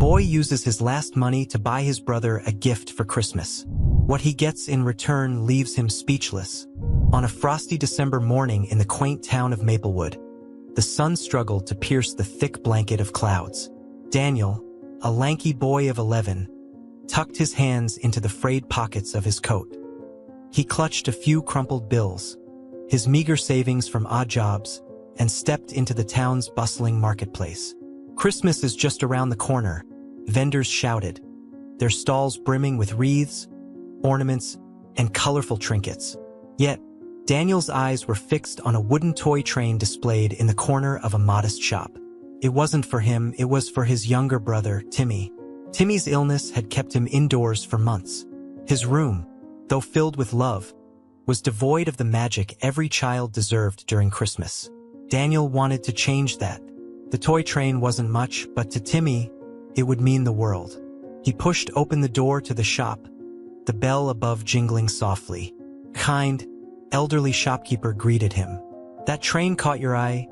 boy uses his last money to buy his brother a gift for Christmas. What he gets in return leaves him speechless. On a frosty December morning in the quaint town of Maplewood, the sun struggled to pierce the thick blanket of clouds. Daniel, a lanky boy of 11, tucked his hands into the frayed pockets of his coat. He clutched a few crumpled bills, his meager savings from odd jobs, and stepped into the town's bustling marketplace. Christmas is just around the corner, vendors shouted, their stalls brimming with wreaths, ornaments, and colorful trinkets. Yet, Daniel's eyes were fixed on a wooden toy train displayed in the corner of a modest shop. It wasn't for him, it was for his younger brother, Timmy. Timmy's illness had kept him indoors for months. His room, though filled with love, was devoid of the magic every child deserved during Christmas. Daniel wanted to change that. The toy train wasn't much, but to Timmy, it would mean the world. He pushed open the door to the shop, the bell above jingling softly. Kind, elderly shopkeeper greeted him. "That train caught your eye?"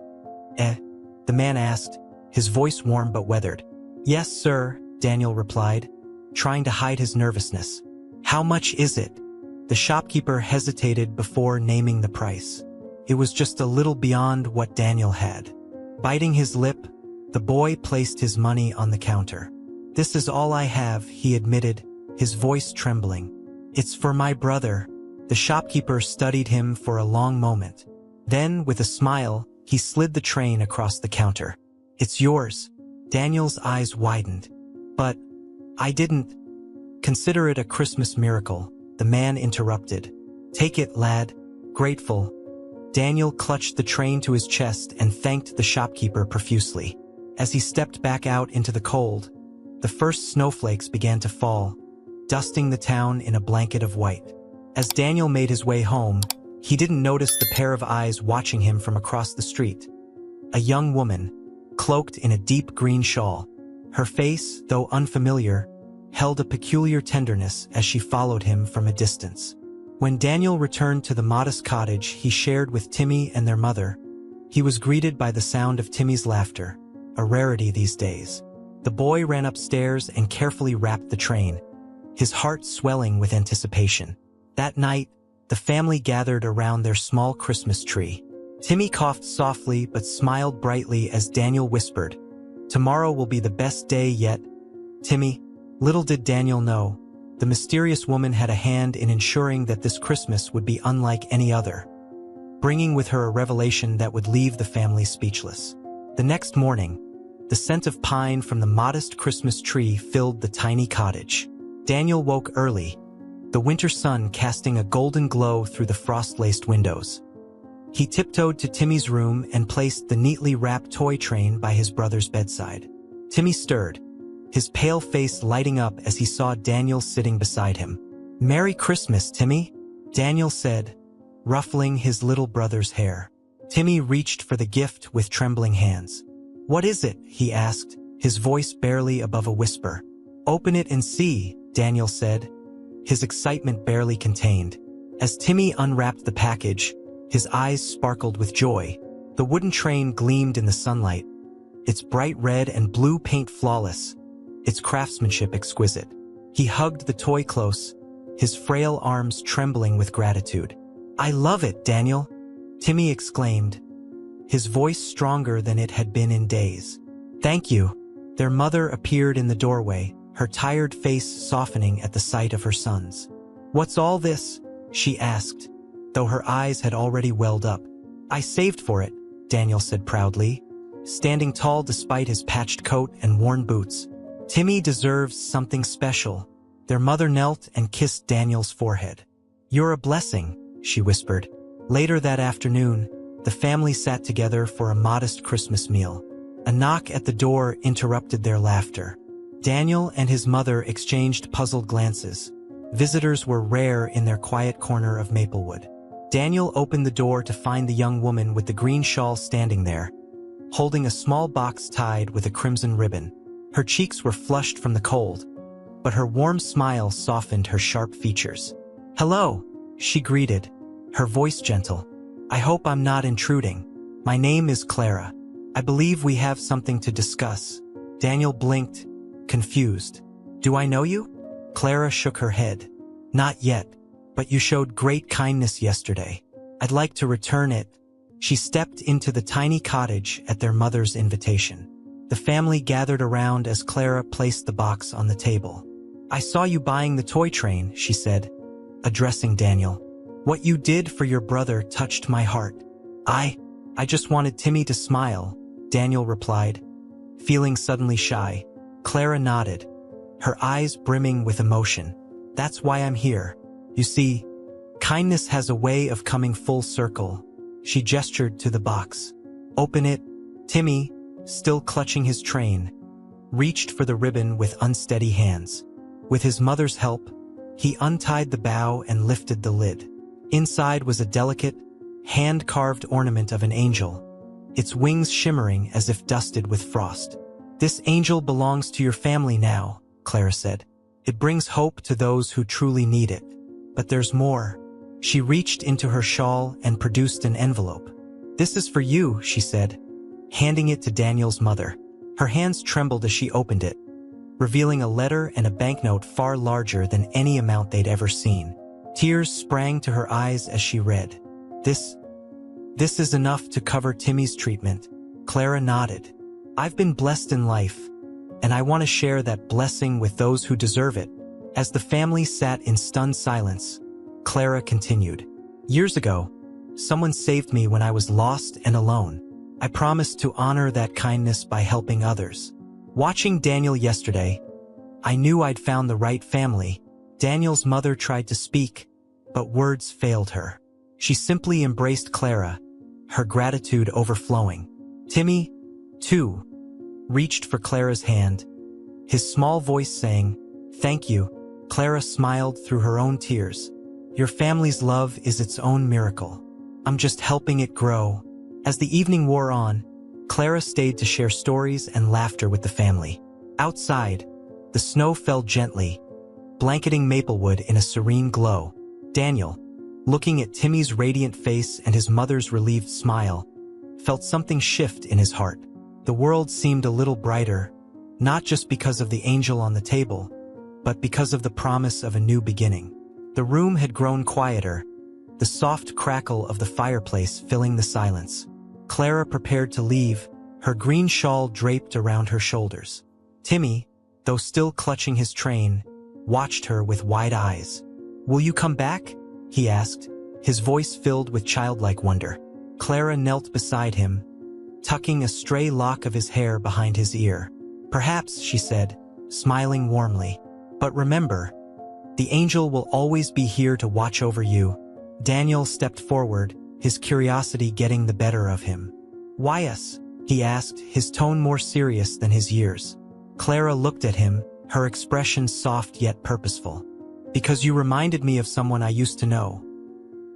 The man asked, his voice warm but weathered. "Yes, sir," Daniel replied, trying to hide his nervousness. "How much is it?" The shopkeeper hesitated before naming the price. It was just a little beyond what Daniel had. Biting his lip, the boy placed his money on the counter. "This is all I have," he admitted, his voice trembling. "It's for my brother." The shopkeeper studied him for a long moment. Then, with a smile, he slid the train across the counter. "It's yours." Daniel's eyes widened. "But I didn't." "Consider it a Christmas miracle," the man interrupted. "Take it, lad." Grateful, Daniel clutched the train to his chest and thanked the shopkeeper profusely. As he stepped back out into the cold, the first snowflakes began to fall, dusting the town in a blanket of white. As Daniel made his way home, he didn't notice the pair of eyes watching him from across the street. A young woman, cloaked in a deep green shawl. Her face, though unfamiliar, held a peculiar tenderness as she followed him from a distance. When Daniel returned to the modest cottage he shared with Timmy and their mother, he was greeted by the sound of Timmy's laughter, a rarity these days. The boy ran upstairs and carefully wrapped the train, his heart swelling with anticipation. That night, the family gathered around their small Christmas tree. Timmy coughed softly but smiled brightly as Daniel whispered, "Tomorrow will be the best day yet, Timmy." Little did Daniel know, the mysterious woman had a hand in ensuring that this Christmas would be unlike any other, bringing with her a revelation that would leave the family speechless. The next morning, the scent of pine from the modest Christmas tree filled the tiny cottage. Daniel woke early, the winter sun casting a golden glow through the frost-laced windows. He tiptoed to Timmy's room and placed the neatly wrapped toy train by his brother's bedside. Timmy stirred, his pale face lighting up as he saw Daniel sitting beside him. "Merry Christmas, Timmy," Daniel said, ruffling his little brother's hair. Timmy reached for the gift with trembling hands. "What is it?" he asked, his voice barely above a whisper. "Open it and see," Daniel said, his excitement barely contained. As Timmy unwrapped the package, his eyes sparkled with joy. The wooden train gleamed in the sunlight, its bright red and blue paint flawless, its craftsmanship exquisite. He hugged the toy close, his frail arms trembling with gratitude. "I love it, Daniel," Timmy exclaimed, his voice stronger than it had been in days. "Thank you." Their mother appeared in the doorway, her tired face softening at the sight of her sons. "What's all this?" she asked, though her eyes had already welled up. "I saved for it," Daniel said proudly, standing tall despite his patched coat and worn boots. "Timmy deserves something special." Their mother knelt and kissed Daniel's forehead. "You're a blessing," she whispered. Later that afternoon, the family sat together for a modest Christmas meal. A knock at the door interrupted their laughter. Daniel and his mother exchanged puzzled glances. Visitors were rare in their quiet corner of Maplewood. Daniel opened the door to find the young woman with the green shawl standing there, holding a small box tied with a crimson ribbon. Her cheeks were flushed from the cold, but her warm smile softened her sharp features. "Hello," she greeted, her voice gentle. "I hope I'm not intruding. My name is Clara. I believe we have something to discuss." Daniel blinked, confused. "Do I know you?" Clara shook her head. "Not yet, but you showed great kindness yesterday. I'd like to return it." She stepped into the tiny cottage at their mother's invitation. The family gathered around as Clara placed the box on the table. "I saw you buying the toy train," she said, addressing Daniel. "What you did for your brother touched my heart." I just wanted Timmy to smile," Daniel replied, feeling suddenly shy. Clara nodded, her eyes brimming with emotion. "That's why I'm here. You see, kindness has a way of coming full circle." She gestured to the box. "Open it." Timmy, still clutching his train, reached for the ribbon with unsteady hands. With his mother's help, he untied the bow and lifted the lid. Inside was a delicate, hand-carved ornament of an angel, its wings shimmering as if dusted with frost. "This angel belongs to your family now," Clara said. "It brings hope to those who truly need it. But there's more." She reached into her shawl and produced an envelope. "This is for you," she said, handing it to Daniel's mother. Her hands trembled as she opened it, revealing a letter and a banknote far larger than any amount they'd ever seen. Tears sprang to her eyes as she read. This is enough to cover Timmy's treatment." Clara nodded. "I've been blessed in life, and I want to share that blessing with those who deserve it." As the family sat in stunned silence, Clara continued. "Years ago, someone saved me when I was lost and alone. I promised to honor that kindness by helping others. Watching Daniel yesterday, I knew I'd found the right family." Daniel's mother tried to speak, but words failed her. She simply embraced Clara, her gratitude overflowing. Timmy, too, reached for Clara's hand, his small voice saying, "Thank you." Clara smiled through her own tears. "Your family's love is its own miracle. I'm just helping it grow." As the evening wore on, Clara stayed to share stories and laughter with the family. Outside, the snow fell gently, blanketing Maplewood in a serene glow. Daniel, looking at Timmy's radiant face and his mother's relieved smile, felt something shift in his heart. The world seemed a little brighter, not just because of the angel on the table, but because of the promise of a new beginning. The room had grown quieter, the soft crackle of the fireplace filling the silence. Clara prepared to leave, her green shawl draped around her shoulders. Timmy, though still clutching his train, watched her with wide eyes. "Will you come back?" he asked, his voice filled with childlike wonder. Clara knelt beside him, tucking a stray lock of his hair behind his ear. "Perhaps," she said, smiling warmly. "But remember, the angel will always be here to watch over you." Daniel stepped forward, his curiosity getting the better of him. "Why us?" he asked, his tone more serious than his years. Clara looked at him, her expression soft yet purposeful. "Because you reminded me of someone I used to know.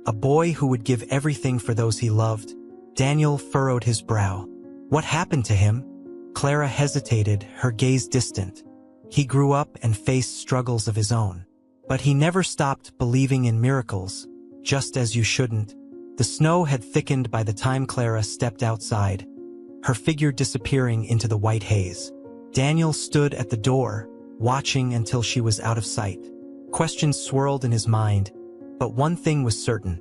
A boy who would give everything for those he loved." Daniel furrowed his brow. "What happened to him?" Clara hesitated, her gaze distant. "He grew up and faced struggles of his own. But he never stopped believing in miracles, just as you shouldn't." The snow had thickened by the time Clara stepped outside, her figure disappearing into the white haze. Daniel stood at the door, watching until she was out of sight. Questions swirled in his mind, but one thing was certain.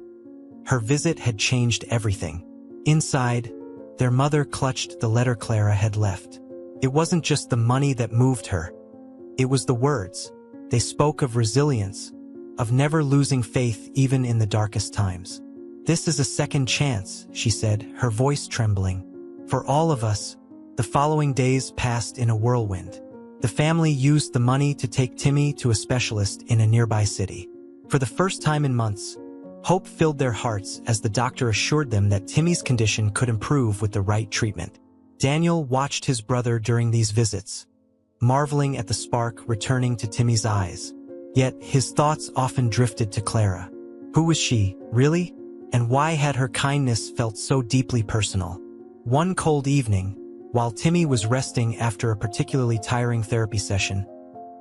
Her visit had changed everything. Inside, their mother clutched the letter Clara had left. It wasn't just the money that moved her. It was the words. They spoke of resilience, of never losing faith even in the darkest times. "This is a second chance," she said, her voice trembling. "For all of us." The following days passed in a whirlwind. The family used the money to take Timmy to a specialist in a nearby city. For the first time in months, hope filled their hearts as the doctor assured them that Timmy's condition could improve with the right treatment. Daniel watched his brother during these visits, marveling at the spark returning to Timmy's eyes. Yet his thoughts often drifted to Clara. Who was she, really? And why had her kindness felt so deeply personal? One cold evening, while Timmy was resting after a particularly tiring therapy session,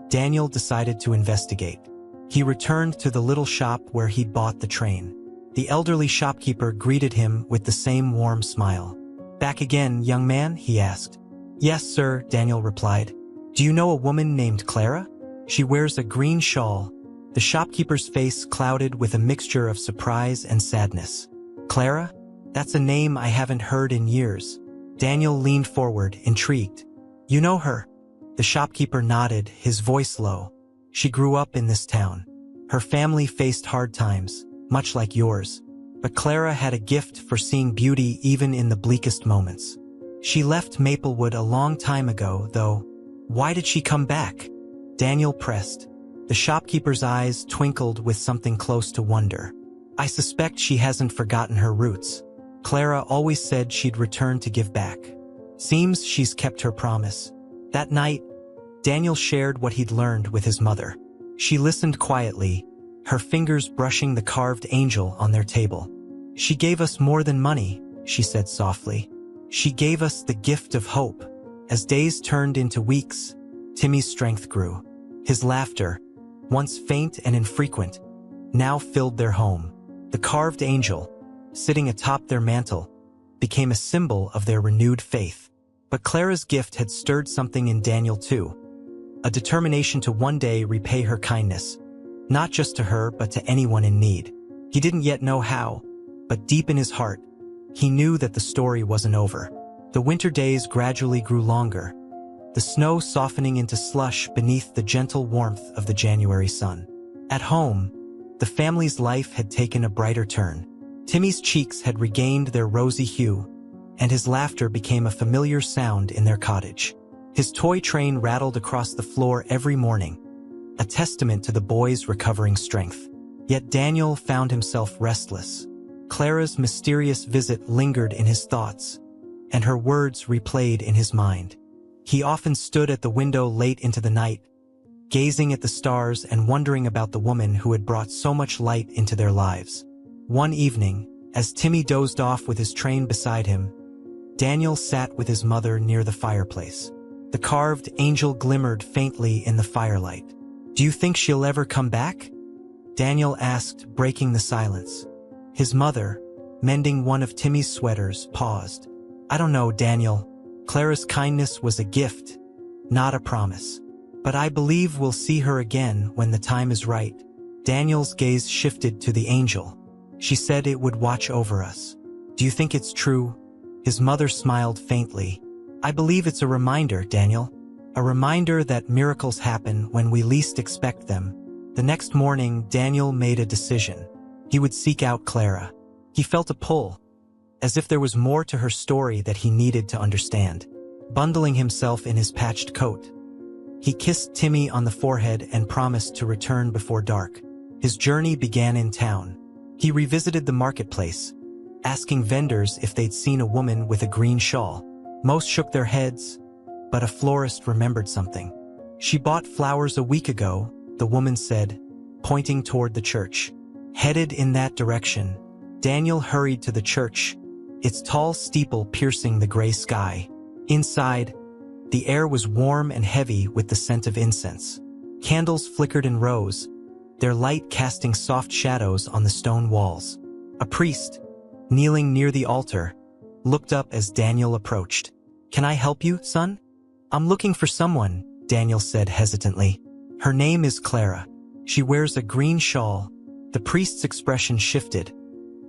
Daniel decided to investigate. He returned to the little shop where he'd bought the train. The elderly shopkeeper greeted him with the same warm smile. "Back again, young man?" he asked. "Yes, sir," Daniel replied. "Do you know a woman named Clara? She wears a green shawl." The shopkeeper's face clouded with a mixture of surprise and sadness. "Clara? That's a name I haven't heard in years." Daniel leaned forward, intrigued. "You know her?" The shopkeeper nodded, his voice low. "She grew up in this town. Her family faced hard times, much like yours. But Clara had a gift for seeing beauty even in the bleakest moments. She left Maplewood a long time ago, though. Why did she come back?" Daniel pressed. The shopkeeper's eyes twinkled with something close to wonder. "I suspect she hasn't forgotten her roots. Clara always said she'd return to give back. Seems she's kept her promise." That night, Daniel shared what he'd learned with his mother. She listened quietly, her fingers brushing the carved angel on their table. "She gave us more than money," she said softly. "She gave us the gift of hope." As days turned into weeks, Timmy's strength grew. His laughter, once faint and infrequent, now filled their home. The carved angel, sitting atop their mantel, became a symbol of their renewed faith. But Clara's gift had stirred something in Daniel too. A determination to one day repay her kindness, not just to her but to anyone in need. He didn't yet know how, but deep in his heart, he knew that the story wasn't over. The winter days gradually grew longer, the snow softening into slush beneath the gentle warmth of the January sun. At home, the family's life had taken a brighter turn. Timmy's cheeks had regained their rosy hue, and his laughter became a familiar sound in their cottage. His toy train rattled across the floor every morning, a testament to the boy's recovering strength. Yet Daniel found himself restless. Clara's mysterious visit lingered in his thoughts, and her words replayed in his mind. He often stood at the window late into the night, gazing at the stars and wondering about the woman who had brought so much light into their lives. One evening, as Timmy dozed off with his train beside him, Daniel sat with his mother near the fireplace. The carved angel glimmered faintly in the firelight. "Do you think she'll ever come back?" Daniel asked, breaking the silence. His mother, mending one of Timmy's sweaters, paused. "I don't know, Daniel. Clara's kindness was a gift, not a promise. But I believe we'll see her again when the time is right." Daniel's gaze shifted to the angel. "She said it would watch over us. Do you think it's true?" His mother smiled faintly. "I believe it's a reminder, Daniel. A reminder that miracles happen when we least expect them." The next morning, Daniel made a decision. He would seek out Clara. He felt a pull, as if there was more to her story that he needed to understand. Bundling himself in his patched coat, he kissed Timmy on the forehead and promised to return before dark. His journey began in town. He revisited the marketplace, asking vendors if they'd seen a woman with a green shawl. Most shook their heads, but a florist remembered something. "She bought flowers a week ago," the woman said, pointing toward the church. Headed in that direction, Daniel hurried to the church, its tall steeple piercing the gray sky. Inside, the air was warm and heavy with the scent of incense. Candles flickered in rows, their light casting soft shadows on the stone walls. A priest, kneeling near the altar, looked up as Daniel approached. "Can I help you, son?" "I'm looking for someone," Daniel said hesitantly. "Her name is Clara. She wears a green shawl." The priest's expression shifted,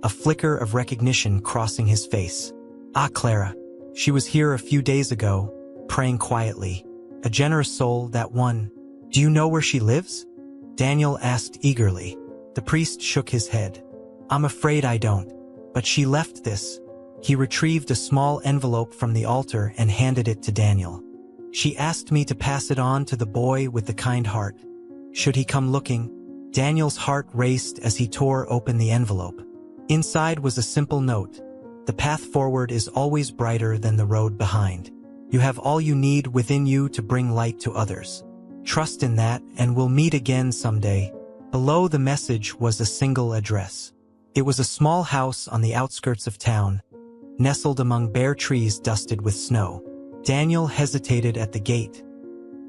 a flicker of recognition crossing his face. "Ah, Clara. She was here a few days ago, praying quietly. A generous soul, that one. Do you know where she lives?" Daniel asked eagerly. The priest shook his head. "I'm afraid I don't. But she left this." He retrieved a small envelope from the altar and handed it to Daniel. "She asked me to pass it on to the boy with the kind heart. Should he come looking?" Daniel's heart raced as he tore open the envelope. Inside was a simple note. "The path forward is always brighter than the road behind. You have all you need within you to bring light to others. Trust in that and we'll meet again someday." Below the message was a single address. It was a small house on the outskirts of town, nestled among bare trees dusted with snow. Daniel hesitated at the gate,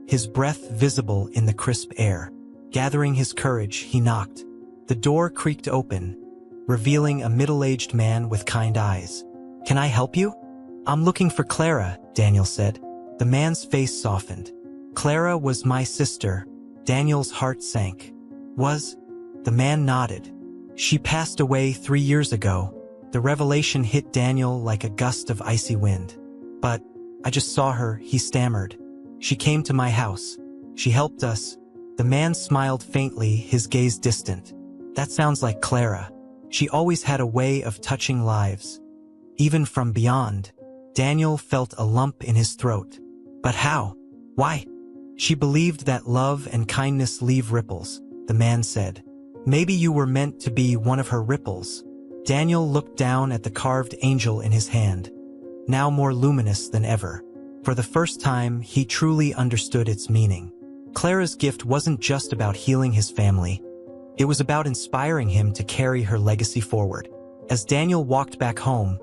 his breath visible in the crisp air. Gathering his courage, he knocked. The door creaked open, revealing a middle-aged man with kind eyes. "Can I help you?" "I'm looking for Clara," Daniel said. The man's face softened. Clara was my sister. Daniel's heart sank. Was? The man nodded. She passed away 3 years ago. The revelation hit Daniel like a gust of icy wind. But I just saw her, he stammered. She came to my house. She helped us. The man smiled faintly, his gaze distant. That sounds like Clara. She always had a way of touching lives. Even from beyond. Daniel felt a lump in his throat. But how? Why? She believed that love and kindness leave ripples, the man said. Maybe you were meant to be one of her ripples. Daniel looked down at the carved angel in his hand, now more luminous than ever. For the first time, he truly understood its meaning. Clara's gift wasn't just about healing his family. It was about inspiring him to carry her legacy forward. As Daniel walked back home,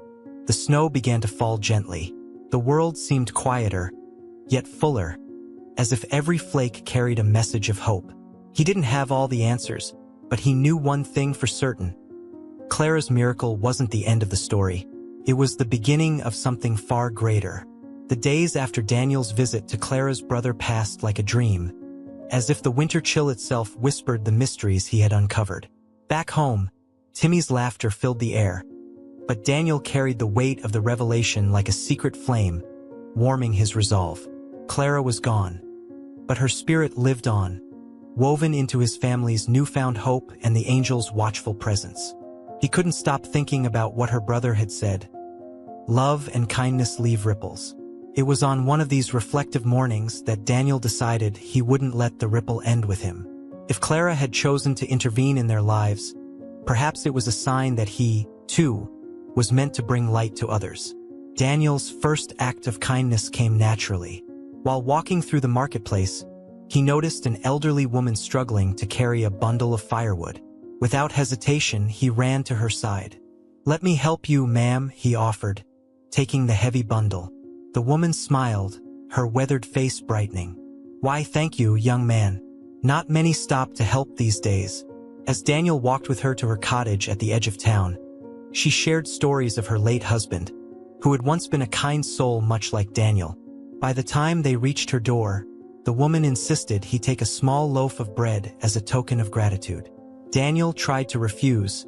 the snow began to fall gently. The world seemed quieter, yet fuller, as if every flake carried a message of hope. He didn't have all the answers, but he knew one thing for certain. Clara's miracle wasn't the end of the story. It was the beginning of something far greater. The days after Daniel's visit to Clara's brother passed like a dream, as if the winter chill itself whispered the mysteries he had uncovered. Back home, Timmy's laughter filled the air, but Daniel carried the weight of the revelation like a secret flame, warming his resolve. Clara was gone, but her spirit lived on, woven into his family's newfound hope and the angel's watchful presence. He couldn't stop thinking about what her brother had said. Love and kindness leave ripples. It was on one of these reflective mornings that Daniel decided he wouldn't let the ripple end with him. If Clara had chosen to intervene in their lives, perhaps it was a sign that he, too, was meant to bring light to others. Daniel's first act of kindness came naturally. While walking through the marketplace, he noticed an elderly woman struggling to carry a bundle of firewood. Without hesitation, he ran to her side. "Let me help you, ma'am," he offered, taking the heavy bundle. The woman smiled, her weathered face brightening. "Why, thank you, young man. Not many stop to help these days." As Daniel walked with her to her cottage at the edge of town, she shared stories of her late husband, who had once been a kind soul much like Daniel. By the time they reached her door, the woman insisted he take a small loaf of bread as a token of gratitude. Daniel tried to refuse,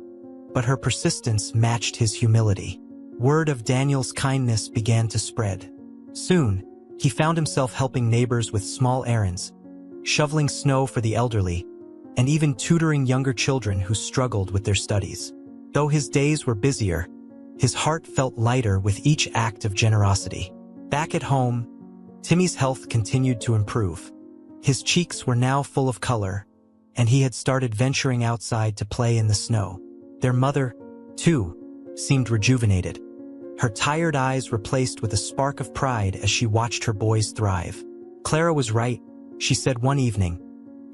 but her persistence matched his humility. Word of Daniel's kindness began to spread. Soon, he found himself helping neighbors with small errands, shoveling snow for the elderly, and even tutoring younger children who struggled with their studies. Though his days were busier, his heart felt lighter with each act of generosity. Back at home, Timmy's health continued to improve. His cheeks were now full of color, and he had started venturing outside to play in the snow. Their mother, too, seemed rejuvenated. Her tired eyes replaced with a spark of pride as she watched her boys thrive. "Clara was right," she said one evening,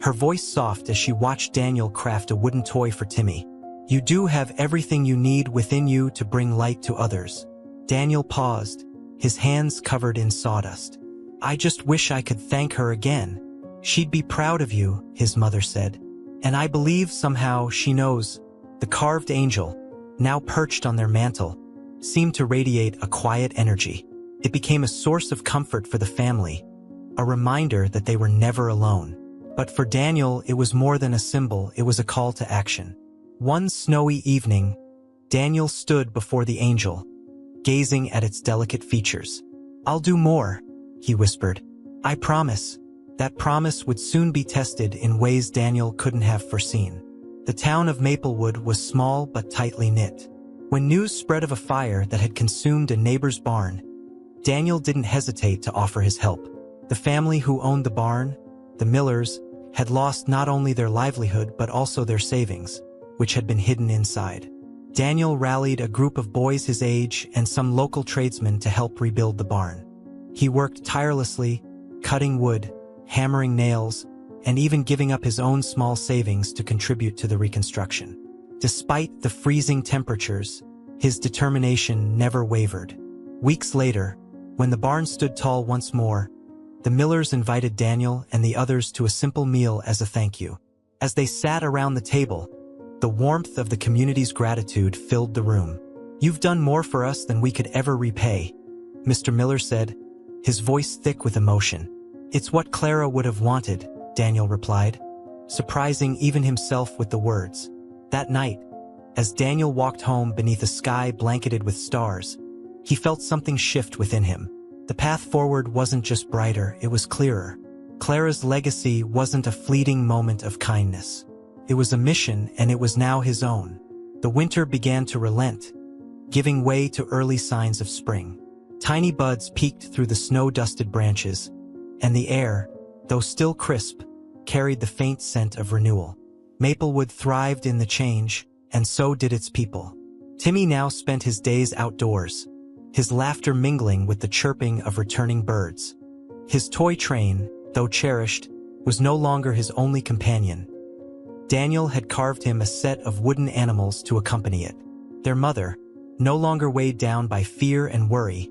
her voice soft as she watched Daniel craft a wooden toy for Timmy. "You do have everything you need within you to bring light to others." Daniel paused, his hands covered in sawdust. "I just wish I could thank her again." "She'd be proud of you," his mother said. "And I believe somehow she knows." The carved angel, now perched on their mantle, seemed to radiate a quiet energy. It became a source of comfort for the family, a reminder that they were never alone. But for Daniel, it was more than a symbol, it was a call to action. One snowy evening, Daniel stood before the angel, gazing at its delicate features. "I'll do more," he whispered. "I promise." That promise would soon be tested in ways Daniel couldn't have foreseen. The town of Maplewood was small but tightly knit. When news spread of a fire that had consumed a neighbor's barn, Daniel didn't hesitate to offer his help. The family who owned the barn, the Millers, had lost not only their livelihood but also their savings, which had been hidden inside. Daniel rallied a group of boys his age and some local tradesmen to help rebuild the barn. He worked tirelessly, cutting wood, hammering nails, and even giving up his own small savings to contribute to the reconstruction. Despite the freezing temperatures, his determination never wavered. Weeks later, when the barn stood tall once more, the Millers invited Daniel and the others to a simple meal as a thank you. As they sat around the table, the warmth of the community's gratitude filled the room. "You've done more for us than we could ever repay," Mr. Miller said, his voice thick with emotion. "It's what Clara would have wanted," Daniel replied, surprising even himself with the words. That night, as Daniel walked home beneath a sky blanketed with stars, he felt something shift within him. The path forward wasn't just brighter, it was clearer. Clara's legacy wasn't a fleeting moment of kindness. It was a mission, and it was now his own. The winter began to relent, giving way to early signs of spring. Tiny buds peeked through the snow-dusted branches, and the air, though still crisp, carried the faint scent of renewal. Maplewood thrived in the change, and so did its people. Timmy now spent his days outdoors, his laughter mingling with the chirping of returning birds. His toy train, though cherished, was no longer his only companion. Daniel had carved him a set of wooden animals to accompany it. Their mother, no longer weighed down by fear and worry,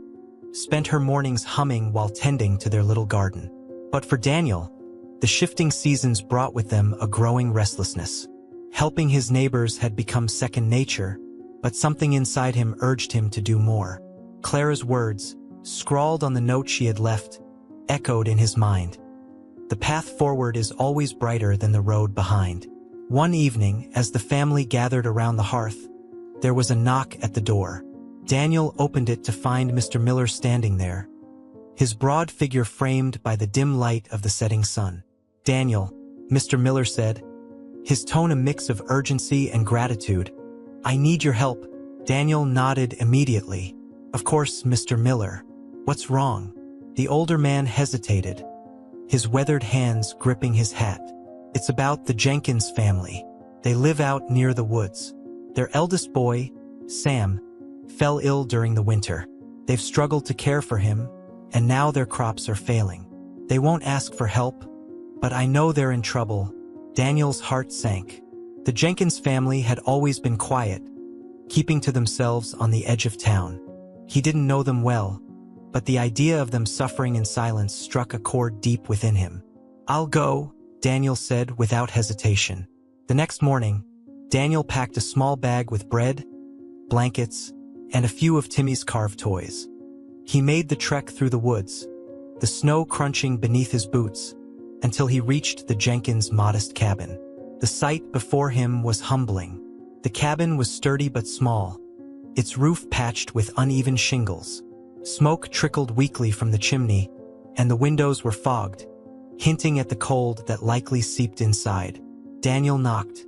spent her mornings humming while tending to their little garden. But for Daniel, the shifting seasons brought with them a growing restlessness. Helping his neighbors had become second nature, but something inside him urged him to do more. Clara's words, scrawled on the note she had left, echoed in his mind. The path forward is always brighter than the road behind. One evening, as the family gathered around the hearth, there was a knock at the door. Daniel opened it to find Mr. Miller standing there, his broad figure framed by the dim light of the setting sun. "Daniel," Mr. Miller said, his tone a mix of urgency and gratitude. "I need your help." Daniel nodded immediately. "Of course, Mr. Miller. What's wrong?" The older man hesitated, his weathered hands gripping his hat. "It's about the Jenkins family. They live out near the woods. Their eldest boy, Sam, fell ill during the winter. They've struggled to care for him, and now their crops are failing. They won't ask for help, but I know they're in trouble." Daniel's heart sank. The Jenkins family had always been quiet, keeping to themselves on the edge of town. He didn't know them well, but the idea of them suffering in silence struck a chord deep within him. "I'll go," Daniel said without hesitation. The next morning, Daniel packed a small bag with bread, blankets, and a few of Timmy's carved toys. He made the trek through the woods, the snow crunching beneath his boots, until he reached the Jenkins' modest cabin. The sight before him was humbling. The cabin was sturdy but small, its roof patched with uneven shingles. Smoke trickled weakly from the chimney, and the windows were fogged, hinting at the cold that likely seeped inside. Daniel knocked,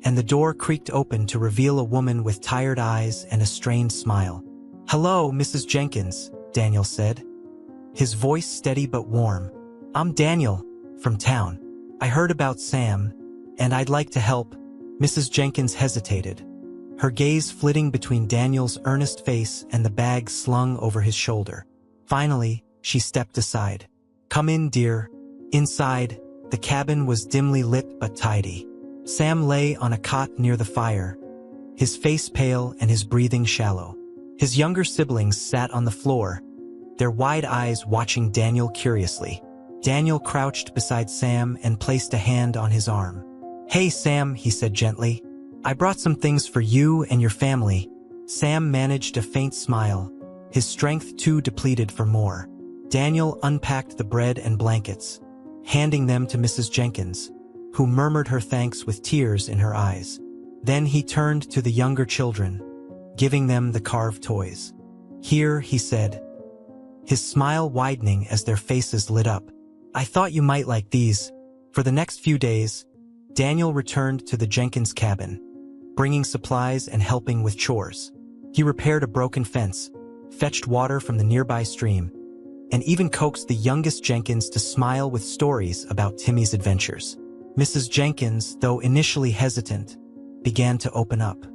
and the door creaked open to reveal a woman with tired eyes and a strained smile. "Hello, Mrs. Jenkins," Daniel said, his voice steady but warm. "I'm Daniel, from town. I heard about Sam, and I'd like to help." Mrs. Jenkins hesitated, her gaze flitting between Daniel's earnest face and the bag slung over his shoulder. Finally, she stepped aside. "Come in, dear." Inside, the cabin was dimly lit but tidy. Sam lay on a cot near the fire, his face pale and his breathing shallow. His younger siblings sat on the floor, their wide eyes watching Daniel curiously. Daniel crouched beside Sam and placed a hand on his arm. "Hey, Sam," he said gently. "I brought some things for you and your family." Sam managed a faint smile, his strength too depleted for more. Daniel unpacked the bread and blankets, handing them to Mrs. Jenkins, who murmured her thanks with tears in her eyes. Then he turned to the younger children, giving them the carved toys. "Here," he said, his smile widening as their faces lit up. "I thought you might like these." For the next few days, Daniel returned to the Jenkins cabin, bringing supplies and helping with chores. He repaired a broken fence, fetched water from the nearby stream, and even coaxed the youngest Jenkins to smile with stories about Timmy's adventures. Mrs. Jenkins, though initially hesitant, began to open up.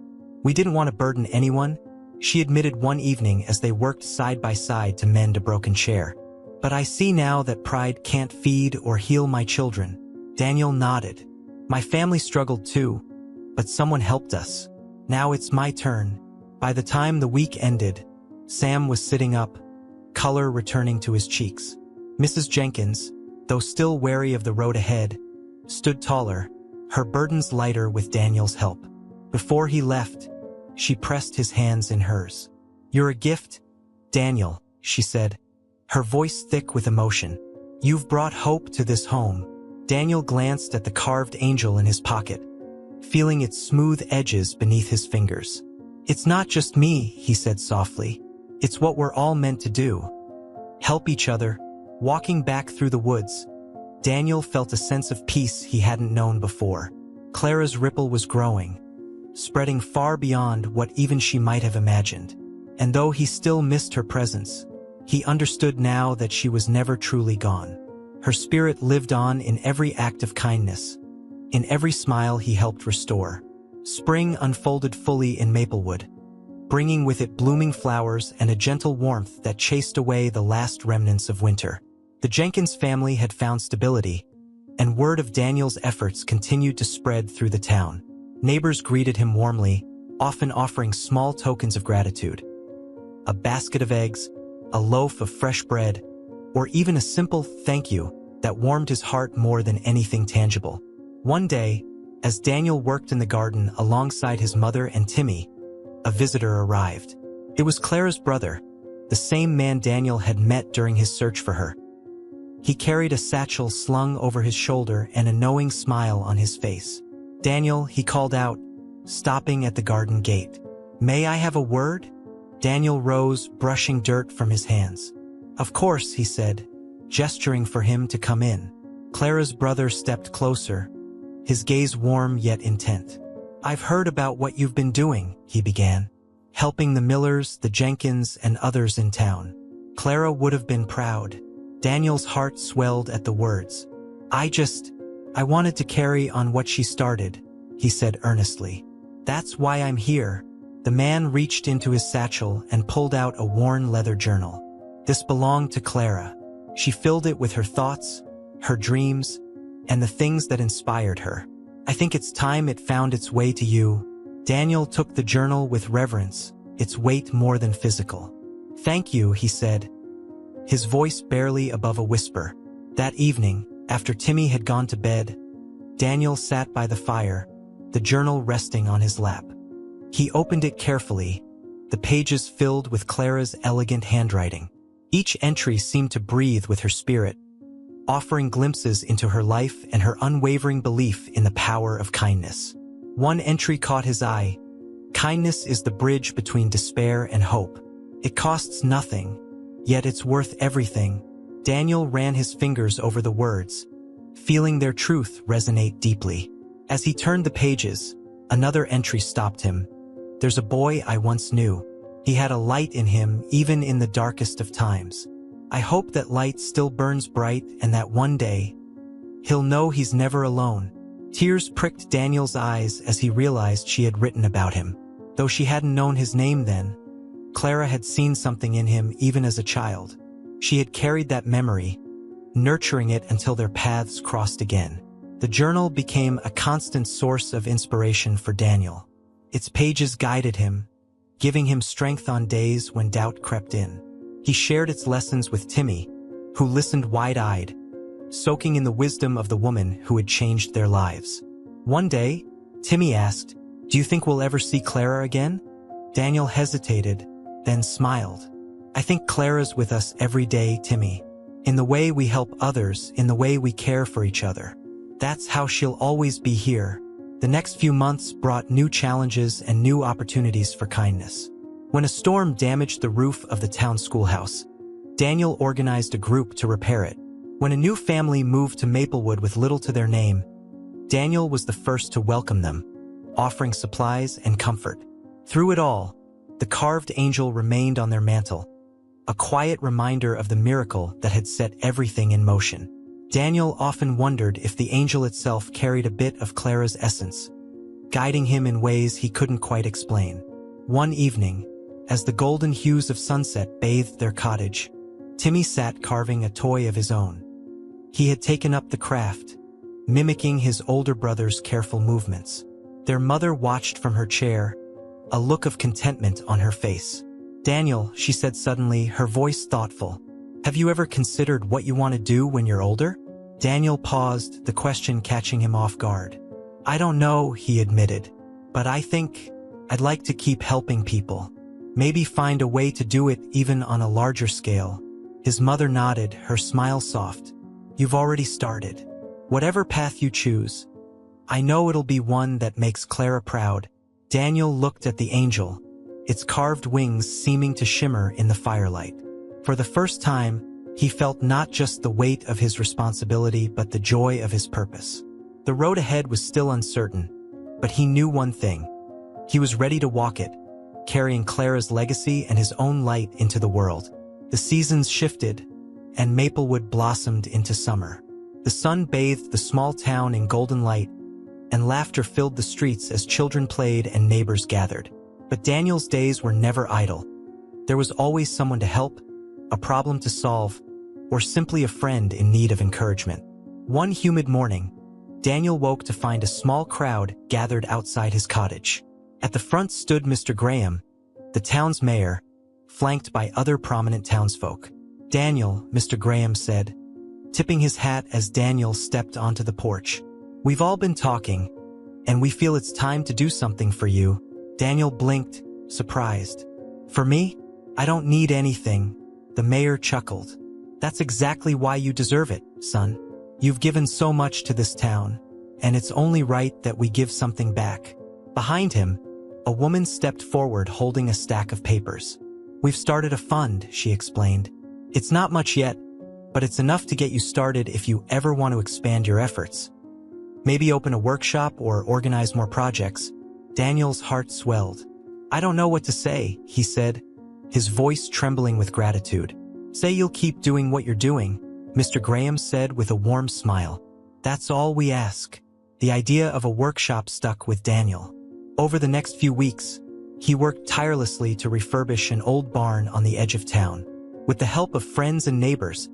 "We didn't want to burden anyone," she admitted one evening as they worked side by side to mend a broken chair. "But I see now that pride can't feed or heal my children." Daniel nodded. "My family struggled too, but someone helped us. Now it's my turn." By the time the week ended, Sam was sitting up, color returning to his cheeks. Mrs. Jenkins, though still wary of the road ahead, stood taller, her burdens lighter with Daniel's help. Before he left, she pressed his hands in hers. "You're a gift, Daniel," she said, her voice thick with emotion. "You've brought hope to this home." Daniel glanced at the carved angel in his pocket, feeling its smooth edges beneath his fingers. "It's not just me," he said softly. "It's what we're all meant to do. Help each other." Walking back through the woods, Daniel felt a sense of peace he hadn't known before. Clara's ripple was growing, spreading far beyond what even she might have imagined. And though he still missed her presence, he understood now that she was never truly gone. Her spirit lived on in every act of kindness, in every smile he helped restore. Spring unfolded fully in Maplewood, bringing with it blooming flowers and a gentle warmth that chased away the last remnants of winter. The Jenkins family had found stability, and word of Daniel's efforts continued to spread through the town. Neighbors greeted him warmly, often offering small tokens of gratitude. A basket of eggs, a loaf of fresh bread, or even a simple thank you that warmed his heart more than anything tangible. One day, as Daniel worked in the garden alongside his mother and Timmy, a visitor arrived. It was Clara's brother, the same man Daniel had met during his search for her. He carried a satchel slung over his shoulder and a knowing smile on his face. "Daniel," he called out, stopping at the garden gate. "May I have a word?" Daniel rose, brushing dirt from his hands. "Of course," he said, gesturing for him to come in. Clara's brother stepped closer, his gaze warm yet intent. "I've heard about what you've been doing," he began, "helping the Millers, the Jenkins, and others in town." Clara would have been proud. Daniel's heart swelled at the words. I wanted to carry on what she started," he said earnestly. "That's why I'm here." The man reached into his satchel and pulled out a worn leather journal. This belonged to Clara. She filled it with her thoughts, her dreams, and the things that inspired her. "I think it's time it found its way to you." Daniel took the journal with reverence, its weight more than physical. "Thank you," he said, his voice barely above a whisper. That evening, after Timmy had gone to bed, Daniel sat by the fire, the journal resting on his lap. He opened it carefully, the pages filled with Clara's elegant handwriting. Each entry seemed to breathe with her spirit, offering glimpses into her life and her unwavering belief in the power of kindness. One entry caught his eye. "Kindness is the bridge between despair and hope. It costs nothing, yet it's worth everything." Daniel ran his fingers over the words, feeling their truth resonate deeply. As he turned the pages, another entry stopped him. "There's a boy I once knew. He had a light in him even in the darkest of times. I hope that light still burns bright and that one day, he'll know he's never alone." Tears pricked Daniel's eyes as he realized she had written about him. Though she hadn't known his name then, Clara had seen something in him even as a child. She had carried that memory, nurturing it until their paths crossed again. The journal became a constant source of inspiration for Daniel. Its pages guided him, giving him strength on days when doubt crept in. He shared its lessons with Timmy, who listened wide-eyed, soaking in the wisdom of the woman who had changed their lives. One day, Timmy asked, "Do you think we'll ever see Clara again?" Daniel hesitated, then smiled. "I think Clara's with us every day, Timmy. In the way we help others, in the way we care for each other. That's how she'll always be here." The next few months brought new challenges and new opportunities for kindness. When a storm damaged the roof of the town schoolhouse, Daniel organized a group to repair it. When a new family moved to Maplewood with little to their name, Daniel was the first to welcome them, offering supplies and comfort. Through it all, the carved angel remained on their mantle, a quiet reminder of the miracle that had set everything in motion. Daniel often wondered if the angel itself carried a bit of Clara's essence, guiding him in ways he couldn't quite explain. One evening, as the golden hues of sunset bathed their cottage, Timmy sat carving a toy of his own. He had taken up the craft, mimicking his older brother's careful movements. Their mother watched from her chair, a look of contentment on her face. "Daniel," she said suddenly, her voice thoughtful, "have you ever considered what you want to do when you're older?" Daniel paused, the question catching him off guard. "I don't know," he admitted, "but I think I'd like to keep helping people. Maybe find a way to do it even on a larger scale." His mother nodded, her smile soft. You've already started. Whatever path you choose, I know it'll be one that makes Clara proud. Daniel looked at the angel, its carved wings seeming to shimmer in the firelight. For the first time, he felt not just the weight of his responsibility but the joy of his purpose. The road ahead was still uncertain, but he knew one thing. He was ready to walk it, carrying Clara's legacy and his own light into the world. The seasons shifted, and Maplewood blossomed into summer. The sun bathed the small town in golden light, and laughter filled the streets as children played and neighbors gathered. But Daniel's days were never idle. There was always someone to help, a problem to solve, or simply a friend in need of encouragement. One humid morning, Daniel woke to find a small crowd gathered outside his cottage. At the front stood Mr. Graham, the town's mayor, flanked by other prominent townsfolk. "Daniel," Mr. Graham said, tipping his hat as Daniel stepped onto the porch. "We've all been talking, and we feel it's time to do something for you." Daniel blinked, surprised. "For me? I don't need anything," the mayor chuckled. "That's exactly why you deserve it, son. You've given so much to this town, and it's only right that we give something back." Behind him, a woman stepped forward holding a stack of papers. "We've started a fund," she explained. "It's not much yet, but it's enough to get you started if you ever want to expand your efforts. Maybe open a workshop or organize more projects." Daniel's heart swelled. "I don't know what to say," he said, his voice trembling with gratitude. "Say you'll keep doing what you're doing," Mr. Graham said with a warm smile. "That's all we ask." The idea of a workshop stuck with Daniel. Over the next few weeks, he worked tirelessly to refurbish an old barn on the edge of town. With the help of friends and neighbors,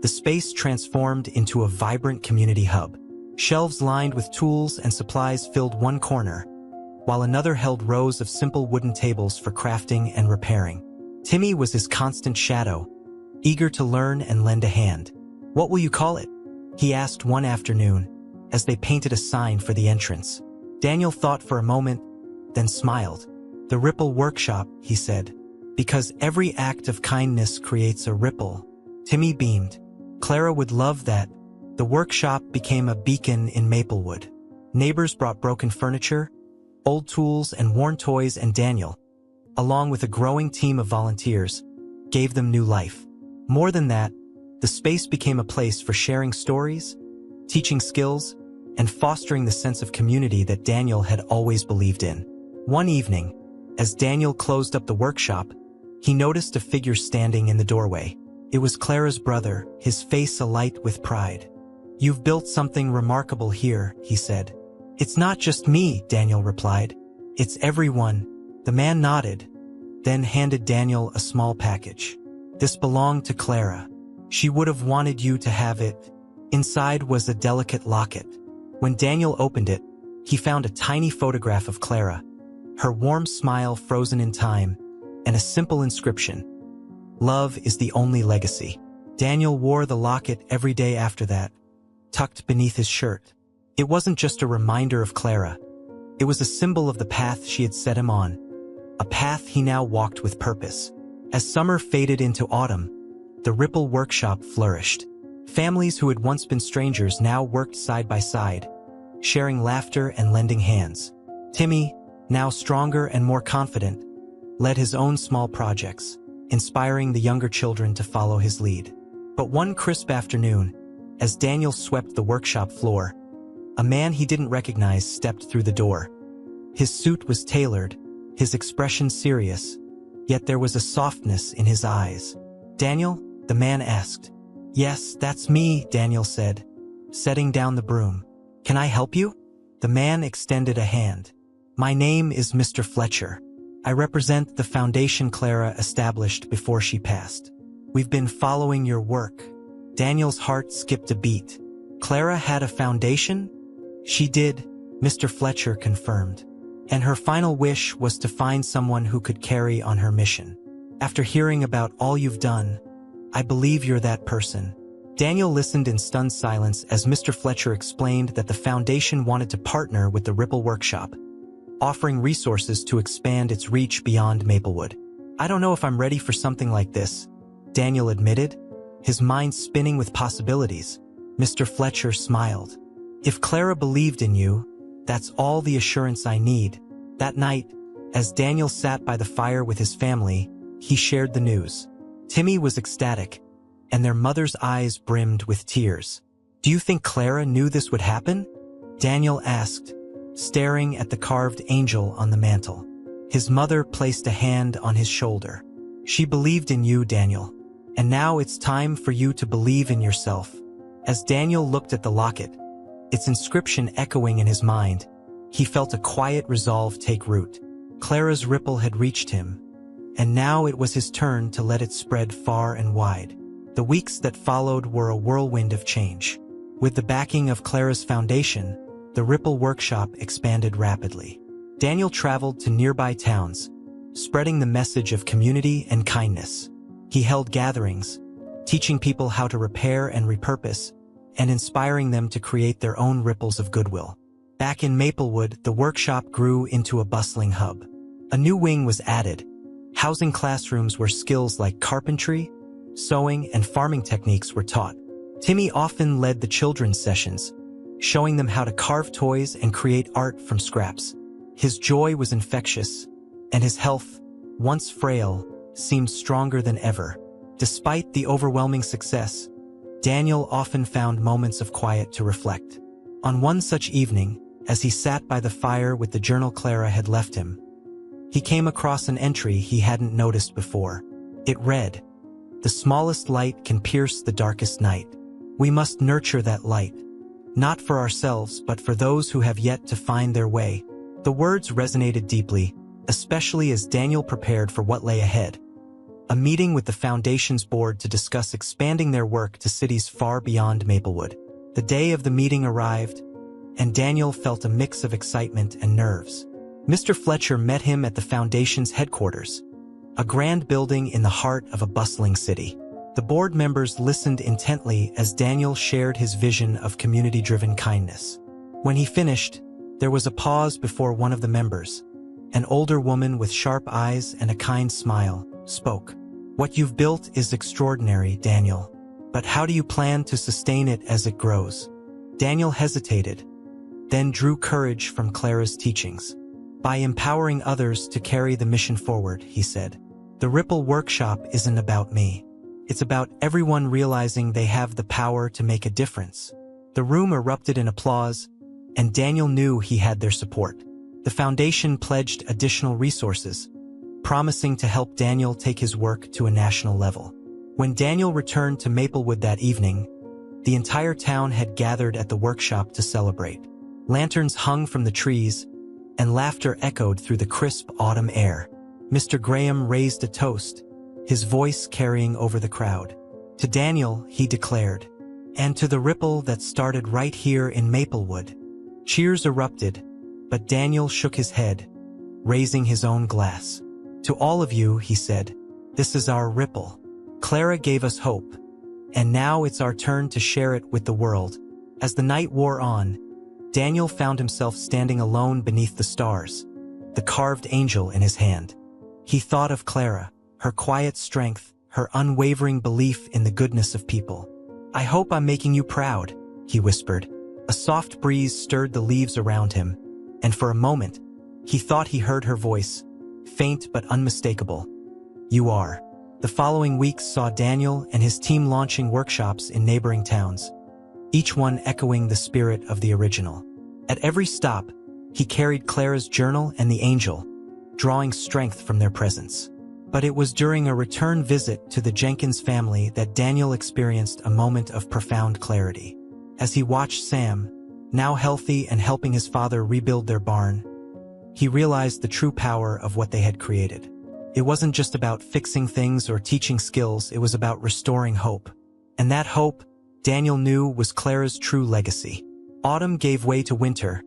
the space transformed into a vibrant community hub. Shelves lined with tools and supplies filled one corner, while another held rows of simple wooden tables for crafting and repairing. Timmy was his constant shadow, eager to learn and lend a hand. "What will you call it?" he asked one afternoon, as they painted a sign for the entrance. Daniel thought for a moment, then smiled. "The Ripple Workshop," he said, "because every act of kindness creates a ripple." Timmy beamed. Clara would love that. The workshop became a beacon in Maplewood. Neighbors brought broken furniture, old tools and worn toys, and Daniel, along with a growing team of volunteers, gave them new life. More than that, the space became a place for sharing stories, teaching skills, and fostering the sense of community that Daniel had always believed in. One evening, as Daniel closed up the workshop, he noticed a figure standing in the doorway. It was Clara's brother, his face alight with pride. "You've built something remarkable here," he said. "It's not just me," Daniel replied. "It's everyone." The man nodded, then handed Daniel a small package. "This belonged to Clara. She would have wanted you to have it." Inside was a delicate locket. When Daniel opened it, he found a tiny photograph of Clara, her warm smile frozen in time, and a simple inscription: "Love is the only legacy." Daniel wore the locket every day after that, tucked beneath his shirt. It wasn't just a reminder of Clara. It was a symbol of the path she had set him on, a path he now walked with purpose. As summer faded into autumn, the Ripple Workshop flourished. Families who had once been strangers now worked side by side, sharing laughter and lending hands. Timmy, now stronger and more confident, led his own small projects, inspiring the younger children to follow his lead. But one crisp afternoon, as Daniel swept the workshop floor, a man he didn't recognize stepped through the door. His suit was tailored, his expression serious, yet there was a softness in his eyes. "Daniel?" the man asked. "Yes, that's me," Daniel said, setting down the broom. "Can I help you?" The man extended a hand. "My name is Mr. Fletcher. I represent the foundation Clara established before she passed. We've been following your work." Daniel's heart skipped a beat. "Clara had a foundation?" "She did," Mr. Fletcher confirmed. "And her final wish was to find someone who could carry on her mission. After hearing about all you've done, I believe you're that person." Daniel listened in stunned silence as Mr. Fletcher explained that the foundation wanted to partner with the Ripple Workshop, offering resources to expand its reach beyond Maplewood. "I don't know if I'm ready for something like this," Daniel admitted, his mind spinning with possibilities. Mr. Fletcher smiled. If Clara believed in you, that's all the assurance I need. That night, as Daniel sat by the fire with his family, he shared the news. Timmy was ecstatic, and their mother's eyes brimmed with tears. Do you think Clara knew this would happen? Daniel asked, staring at the carved angel on the mantel. His mother placed a hand on his shoulder. She believed in you, Daniel. And now it's time for you to believe in yourself. As Daniel looked at the locket, its inscription echoing in his mind, he felt a quiet resolve take root. Clara's ripple had reached him, and now it was his turn to let it spread far and wide. The weeks that followed were a whirlwind of change. With the backing of Claras Foundation, the Ripple Workshop expanded rapidly. Daniel traveled to nearby towns, spreading the message of community and kindness. He held gatherings, teaching people how to repair and repurpose, and inspiring them to create their own ripples of goodwill. Back in Maplewood, the workshop grew into a bustling hub. A new wing was added, housing classrooms where skills like carpentry, sewing, and farming techniques were taught. Timmy often led the children's sessions, showing them how to carve toys and create art from scraps. His joy was infectious, and his health, once frail, seemed stronger than ever. Despite the overwhelming success, Daniel often found moments of quiet to reflect. On one such evening, as he sat by the fire with the journal Clara had left him, he came across an entry he hadn't noticed before. It read, "The smallest light can pierce the darkest night. We must nurture that light, not for ourselves but for those who have yet to find their way." The words resonated deeply, especially as Daniel prepared for what lay ahead. A meeting with the Foundation's board to discuss expanding their work to cities far beyond Maplewood. The day of the meeting arrived, and Daniel felt a mix of excitement and nerves. Mr. Fletcher met him at the Foundation's headquarters, a grand building in the heart of a bustling city. The board members listened intently as Daniel shared his vision of community-driven kindness. When he finished, there was a pause before one of the members, an older woman with sharp eyes and a kind smile, spoke. "What you've built is extraordinary, Daniel. But how do you plan to sustain it as it grows?" Daniel hesitated, then drew courage from Clara's teachings. "By empowering others to carry the mission forward," he said. "The Ripple Workshop isn't about me. It's about everyone realizing they have the power to make a difference." The room erupted in applause, and Daniel knew he had their support. The foundation pledged additional resources, promising to help Daniel take his work to a national level. When Daniel returned to Maplewood that evening, the entire town had gathered at the workshop to celebrate. Lanterns hung from the trees, and laughter echoed through the crisp autumn air. Mr. Graham raised a toast, his voice carrying over the crowd. To Daniel, he declared, "And to the ripple that started right here in Maplewood." Cheers erupted, but Daniel shook his head, raising his own glass. "To all of you," he said, "this is our ripple. Clara gave us hope, and now it's our turn to share it with the world." As the night wore on, Daniel found himself standing alone beneath the stars, the carved angel in his hand. He thought of Clara, her quiet strength, her unwavering belief in the goodness of people. "I hope I'm making you proud," he whispered. A soft breeze stirred the leaves around him, and for a moment, he thought he heard her voice, faint but unmistakable. "You are." The following weeks saw Daniel and his team launching workshops in neighboring towns, each one echoing the spirit of the original. At every stop, he carried Clara's journal and the angel, drawing strength from their presence. But it was during a return visit to the Jenkins family that Daniel experienced a moment of profound clarity. As he watched Sam, now healthy and helping his father rebuild their barn, he realized the true power of what they had created. It wasn't just about fixing things or teaching skills, it was about restoring hope. And that hope, Daniel knew, was Clara's true legacy. Autumn gave way to winter,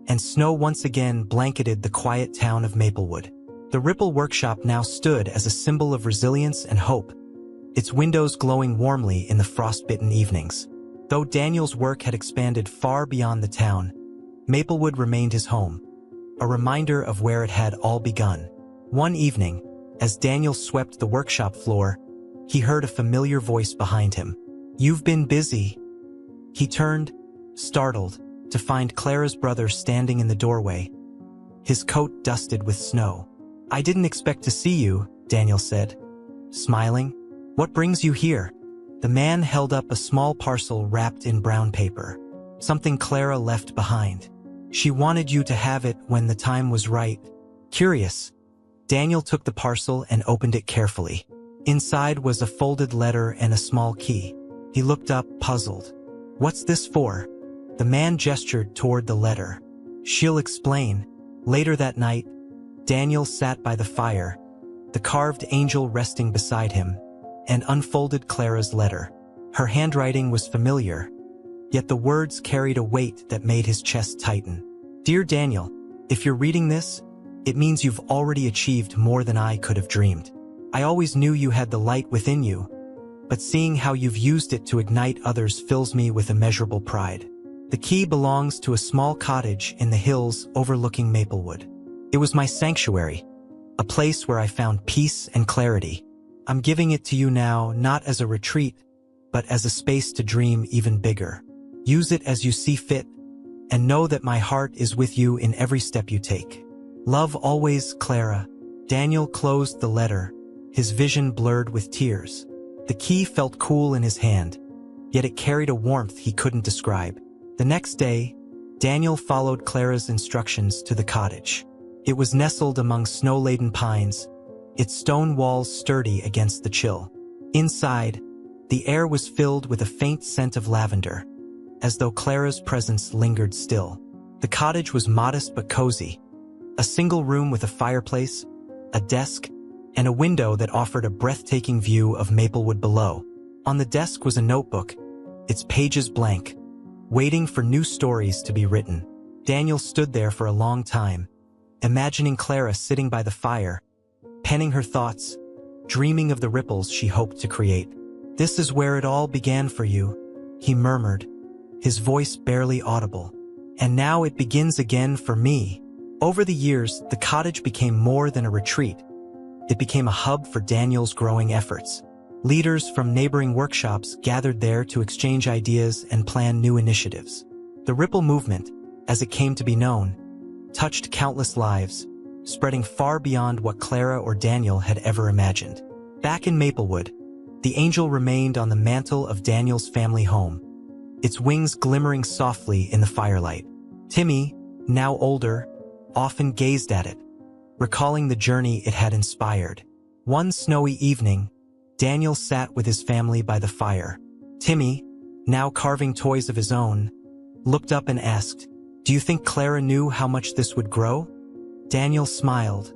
and snow once again blanketed the quiet town of Maplewood. The Ripple Workshop now stood as a symbol of resilience and hope, its windows glowing warmly in the frost-bitten evenings. Though Daniel's work had expanded far beyond the town, Maplewood remained his home, a reminder of where it had all begun. One evening, as Daniel swept the workshop floor, he heard a familiar voice behind him. "You've been busy." He turned, startled, to find Clara's brother standing in the doorway, his coat dusted with snow. "I didn't expect to see you," Daniel said, smiling. "What brings you here?" The man held up a small parcel wrapped in brown paper, something Clara left behind. "She wanted you to have it when the time was right." Curious, Daniel took the parcel and opened it carefully. Inside was a folded letter and a small key. He looked up, puzzled. "What's this for?" The man gestured toward the letter. "She'll explain." Later that night, Daniel sat by the fire, the carved angel resting beside him, and unfolded Clara's letter. Her handwriting was familiar, yet the words carried a weight that made his chest tighten. "Dear Daniel, if you're reading this, it means you've already achieved more than I could have dreamed. I always knew you had the light within you, but seeing how you've used it to ignite others fills me with immeasurable pride. The key belongs to a small cottage in the hills overlooking Maplewood. It was my sanctuary, a place where I found peace and clarity. I'm giving it to you now, not as a retreat, but as a space to dream even bigger. Use it as you see fit, and know that my heart is with you in every step you take. Love always, Clara." Daniel closed the letter, his vision blurred with tears. The key felt cool in his hand, yet it carried a warmth he couldn't describe. The next day, Daniel followed Clara's instructions to the cottage. It was nestled among snow-laden pines, its stone walls sturdy against the chill. Inside, the air was filled with a faint scent of lavender, as though Clara's presence lingered still. The cottage was modest but cozy, a single room with a fireplace, a desk, and a window that offered a breathtaking view of Maplewood below. On the desk was a notebook, its pages blank, waiting for new stories to be written. Daniel stood there for a long time, imagining Clara sitting by the fire, penning her thoughts, dreaming of the ripples she hoped to create. "This is where it all began for you," he murmured, his voice barely audible. "And now it begins again for me." Over the years, the cottage became more than a retreat. It became a hub for Daniel's growing efforts. Leaders from neighboring workshops gathered there to exchange ideas and plan new initiatives. The Ripple movement, as it came to be known, touched countless lives, spreading far beyond what Clara or Daniel had ever imagined. Back in Maplewood, the angel remained on the mantle of Daniel's family home, its wings glimmering softly in the firelight. Timmy, now older, often gazed at it, recalling the journey it had inspired. One snowy evening, Daniel sat with his family by the fire. Timmy, now carving toys of his own, looked up and asked, "Do you think Clara knew how much this would grow?" Daniel smiled,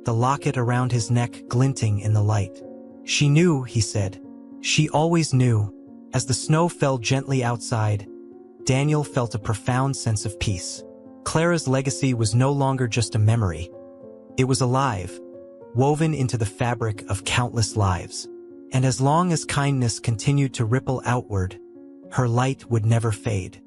the locket around his neck glinting in the light. "She knew," he said. "She always knew." As the snow fell gently outside, Daniel felt a profound sense of peace. Clara's legacy was no longer just a memory. It was alive, woven into the fabric of countless lives. And as long as kindness continued to ripple outward, her light would never fade.